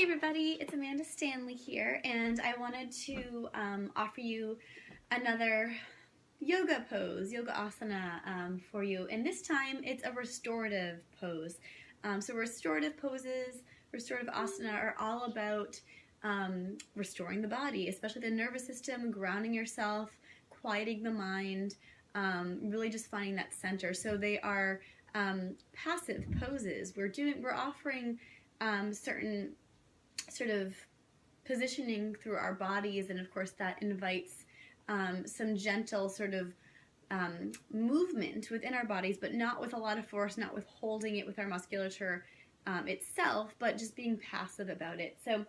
everybody, it's Amanda Stanley here, and I wanted to offer you another yoga pose, yoga asana for you, and this time it's a restorative pose. So restorative poses, restorative asana are all about restoring the body, especially the nervous system, grounding yourself, quieting the mind, really just finding that center. So they are passive poses. We're offering certain sort of positioning through our bodies, and of course that invites some gentle sort of movement within our bodies, but not with a lot of force, not with holding it with our musculature itself, but just being passive about it. So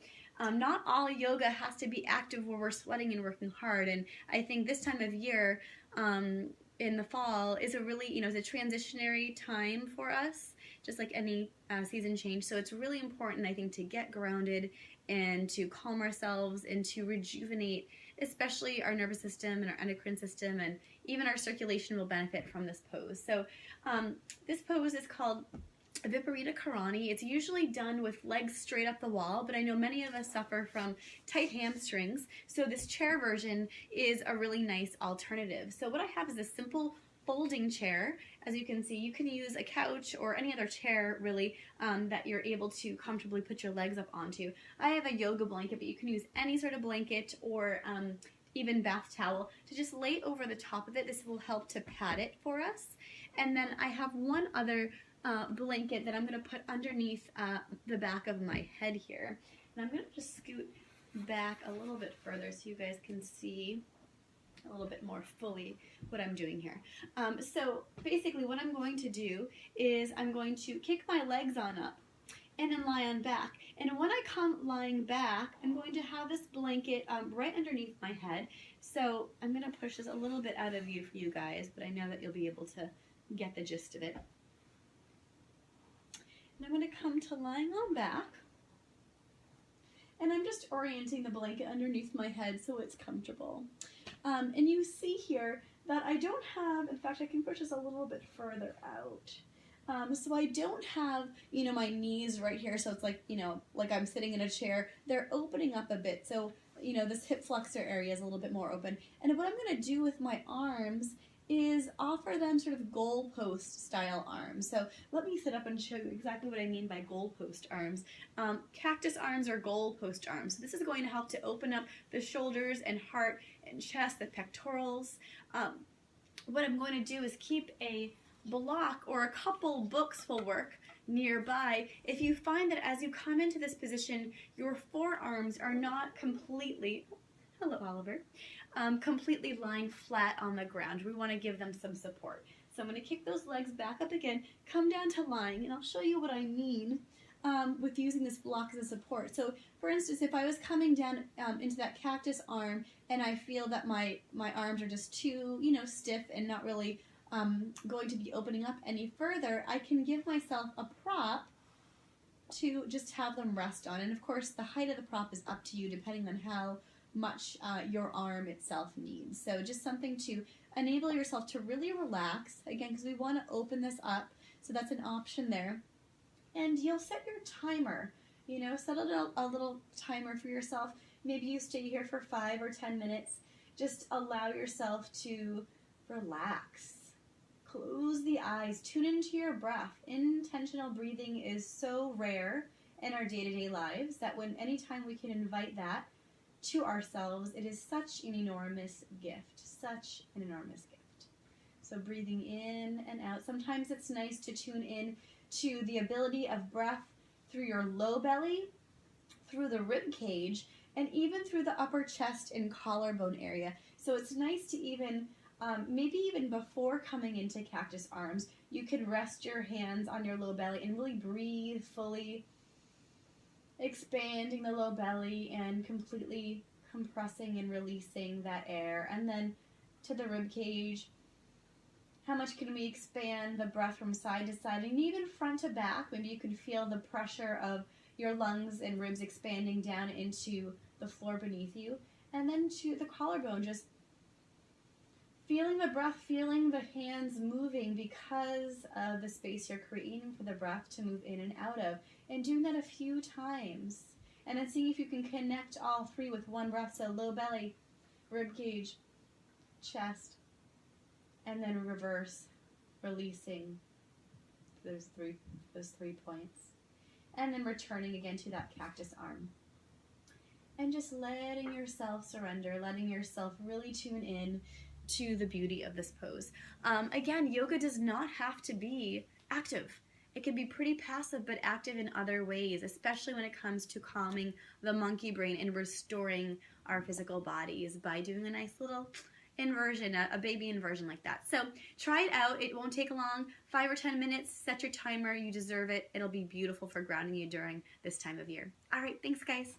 not all yoga has to be active where we're sweating and working hard, and I think this time of year in the fall is a really, it's a transitionary time for us, just like any season change. So it's really important, I think, to get grounded and to calm ourselves and to rejuvenate, especially our nervous system and our endocrine system, and even our circulation will benefit from this pose. So this pose is called Viparita Karani. It's usually done with legs straight up the wall, but I know many of us suffer from tight hamstrings, so this chair version is a really nice alternative. So what I have is a simple folding chair. As you can see, you can use a couch or any other chair really that you're able to comfortably put your legs up onto. I have a yoga blanket, but you can use any sort of blanket or even bath towel to just lay over the top of it. This will help to pad it for us. And then I have one other blanket that I'm going to put underneath the back of my head here. And I'm going to just scoot back a little bit further so you guys can see a little bit more fully what I'm doing here. So basically what I'm going to do is I'm going to kick my legs on up and then lie on back. And when I come lying back, I'm going to have this blanket right underneath my head. So I'm going to push this a little bit out of view for you guys, but I know that you'll be able to get the gist of it. And I'm going to come to lying on back, and I'm just orienting the blanket underneath my head so it's comfortable. And you see here that I don't have, in fact I can push this a little bit further out. So I don't have, my knees right here, so it's like, like I'm sitting in a chair. They're opening up a bit, so, this hip flexor area is a little bit more open. And what I'm going to do with my arms is offer them sort of goalpost style arms. So let me sit up and show you exactly what I mean by goalpost arms. Cactus arms are goalpost arms. So this is going to help to open up the shoulders and heart and chest, the pectorals. What I'm going to do is keep a block or a couple books will work nearby. If you find that as you come into this position, your forearms are not completely, hello Oliver, completely lying flat on the ground. We want to give them some support. So I'm going to kick those legs back up again, come down to lying, and I'll show you what I mean with using this block as a support. So for instance, if I was coming down into that cactus arm and I feel that my arms are just too, stiff and not really going to be opening up any further, I can give myself a prop to just have them rest on. And of course, the height of the prop is up to you depending on how much your arm itself needs. So just something to enable yourself to really relax, again, because we want to open this up, so that's an option there. And you'll set your timer, set a little timer for yourself. Maybe you stay here for 5 or 10 minutes. Just allow yourself to relax. Close the eyes, tune into your breath. Intentional breathing is so rare in our day-to-day lives that anytime we can invite that to ourselves, it is such an enormous gift, such an enormous gift. So breathing in and out. Sometimes it's nice to tune in to the ability of breath through your low belly, through the rib cage, and even through the upper chest and collarbone area. So it's nice to even, maybe even before coming into cactus arms, you can rest your hands on your low belly and really breathe fully, expanding the low belly and completely compressing and releasing that air. And then to the rib cage, how much can we expand the breath from side to side and even front to back? Maybe you can feel the pressure of your lungs and ribs expanding down into the floor beneath you. And then to the collarbone, just feeling the breath, feeling the hands moving because of the space you're creating for the breath to move in and out of, and doing that a few times. And then seeing if you can connect all three with one breath. So low belly, rib cage, chest, and then reverse, releasing those three points. And then returning again to that cactus arm. And just letting yourself surrender, letting yourself really tune in to the beauty of this pose. Again, yoga does not have to be active. It can be pretty passive but active in other ways, especially when it comes to calming the monkey brain and restoring our physical bodies by doing a nice little inversion, a baby inversion like that. So try it out. It won't take long, 5 or 10 minutes. Set your timer. You deserve it. It'll be beautiful for grounding you during this time of year. All right, thanks guys.